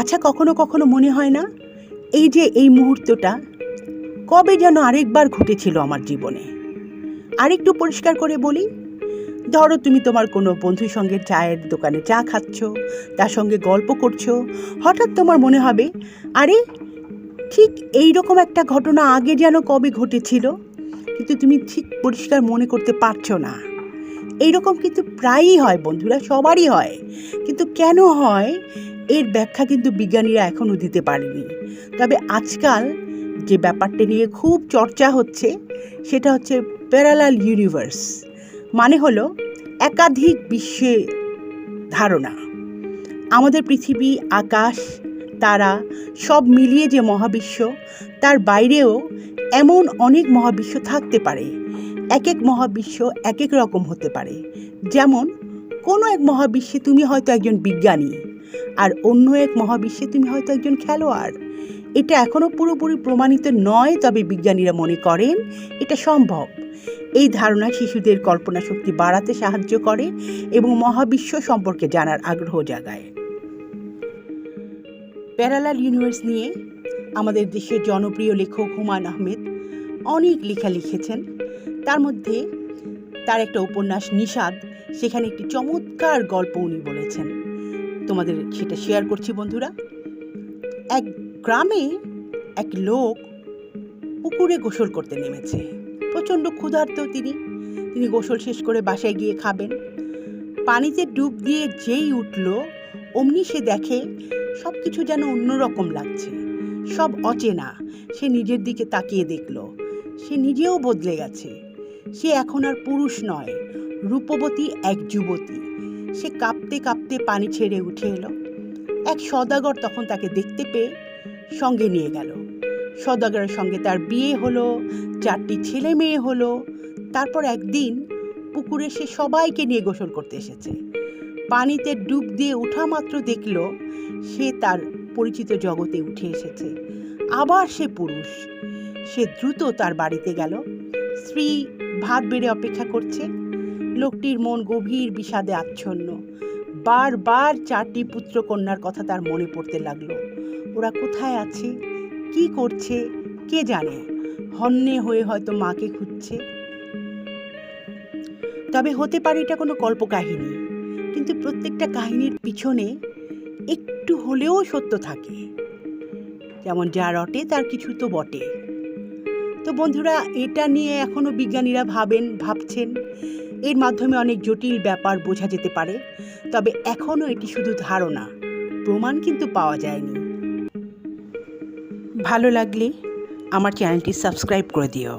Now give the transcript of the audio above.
আচ্ছা, কখনো কখনো মনে হয় না এই মুহূর্তটা কবে যেন আরেকবার ঘটেছিল আমার জীবনে। আরেকটু পরিষ্কার করে বলি, ধরো তুমি তোমার কোনো বন্ধুর সঙ্গে চায়ের দোকানে চা খাচ্ছ, তার সঙ্গে গল্প করছো, হঠাৎ তোমার মনে হবে আরে ঠিক এইরকম একটা ঘটনা আগে যেন কবে ঘটেছিল, কিন্তু তুমি ঠিক পরিষ্কার মনে করতে পারছো না। এইরকম কিন্তু প্রায়ই হয় বন্ধুরা, সবারই হয়। কিন্তু কেন হয় এর ব্যাখ্যা কিন্তু বিজ্ঞানীরা এখনও দিতে পারেনি। তবে আজকাল যে ব্যাপারটা নিয়ে খুব চর্চা হচ্ছে সেটা হচ্ছে প্যারালাল ইউনিভার্স, মানে হলো একাধিক বিশ্বে ধারণা। আমাদের পৃথিবী, আকাশ, তারা সব মিলিয়ে যে মহাবিশ্ব, তার বাইরেও এমন অনেক মহাবিশ্ব থাকতে পারে। এক এক মহাবিশ্ব এক এক রকম হতে পারে। যেমন কোনো এক মহাবিশ্বে তুমি হয়তো একজন বিজ্ঞানী, আর অন্য এক মহাবিশ্বে তুমি হয়তো একজন খেলোয়াড়। এটা এখনও পুরোপুরি প্রমাণিত নয়, তবে বিজ্ঞানীরা মনে করেন এটা সম্ভব। এই ধারণা শিশুদের কল্পনা শক্তি বাড়াতে সাহায্য করে এবং মহাবিশ্ব সম্পর্কে জানার আগ্রহ জাগায়। প্যারালাল ইউনিভার্স নিয়ে আমাদের দেশের জনপ্রিয় লেখক হুমায়ূন আহমেদ অনেক লেখা লিখেছেন। তার মধ্যে তার একটা উপন্যাস নিষাদ, সেখানে একটি চমৎকার গল্প উনি বলেছেন, তোমাদের সেটা শেয়ার করছি বন্ধুরা। এক গ্রামে এক লোক পুকুরে গোসল করতে নেমেছে। প্রচণ্ড ক্ষুধার্ত তিনি গোসল শেষ করে বাসায় গিয়ে খাবেন। পানিতে ডুব দিয়ে যেই উঠল, অমনি সে দেখে সব কিছু যেন অন্যরকম লাগছে, সব অচেনা। সে নিজের দিকে তাকিয়ে দেখল, সে নিজেও বদলে গেছে। সে এখন আর পুরুষ নয়, রূপবতী এক যুবতী। সে কাঁপতে কাঁপতে পানি ছেড়ে উঠে এলো। এক সওদাগর তখন তাকে দেখতে পেয়ে সঙ্গে নিয়ে গেল। সওদাগরের সঙ্গে তার বিয়ে হলো, 4টি ছেলে মেয়ে হলো। তারপর একদিন পুকুরে সে সবাইকে নিয়ে গোসল করতে এসেছে। পানিতে ডুব দিয়ে ওঠা মাত্র দেখল সে তার পরিচিত জগতে উঠে এসেছে। আবার সে পুরুষ। সে দ্রুত তার বাড়িতে গেল। স্ত্রী ভাত বেড়ে অপেক্ষা করছে। লোকটির মন গভীর বিষাদে আচ্ছন্ন। বারবার 4টি পুত্রকন্যার কথা তার মনে পড়তে লাগলো। ওরা কোথায় আছে, কি করছে কে জানে, হন্যে হয়ে হয়তো মাকে খুঁজছে। তবে হতে পারে এটা কোনো কল্পকাহিনী, কিন্তু প্রত্যেকটা কাহিনীর পিছনে একটু হলেও সত্য থাকে। যেমন যা রটে তার কিছু তো বটে। তো বন্ধুরা, এটা নিয়ে এখনও বিজ্ঞানীরা ভাবছেন। এর মাধ্যমে অনেক জটিল ব্যাপার বোঝা যেতে পারে, তবে এখনও এটি শুধু ধারণা, প্রমাণ কিন্তু পাওয়া যায়নি। ভালো লাগলে আমার চ্যানেলটি সাবস্ক্রাইব করে দিও।